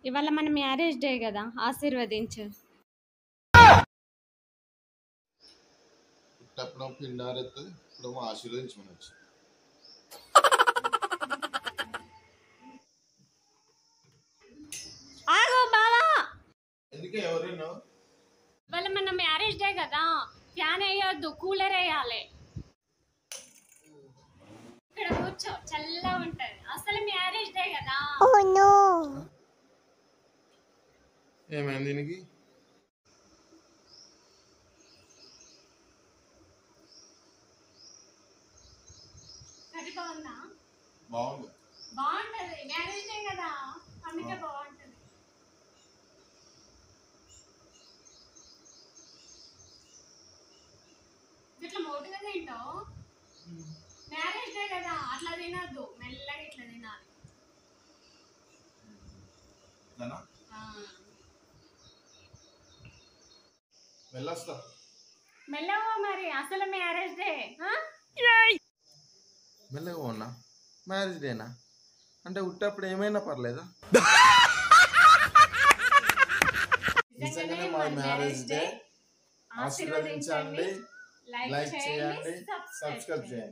ఇవాళ మన marriage day కదా, ఆశీర్వదించు. పుట్టప్పుడు పిండారెత్తు ఇప్పుడు ఆశీర్వదించమనొచ్చు. ఆగో బావా, ఎందుకే ఎవరైనా ఇవాళ మన మ్యారేజ్ డే కదా, ఫ్యాన్ వేయొద్దు, కూలర్ వేయాలి. ఇక్కడ కూర్చో, చల్లగా ఉంటది. అసలు మ్యారేజ్ డే కదా. ఏమైంది దీనికి? కర్రీ బాగుందా? బాగుంది. బాగుంటది, మ్యారేజ్ డే కదా, అందుకే బాగుంటది. ఇట్లా మోటుగా తింటావు, మ్యారేజ్ డే కదా, అట్లా తినద్దు, మెల్లగా ఇట్లా తినాలి. వెళ్ళొస్తా మెల్లగా మరి, అసలు మ్యారేజ్ డే. మెల్లగా ఉన్నా మ్యారేజ్ డేనా అంటే ఉట్టప్పుడు ఏమైనా పర్లేదా? నిజంగానే మా మ్యారేజ్ డే. ఆశీర్వదించండి, లైక్ చేయండి, సబ్స్క్రైబ్ చేయండి.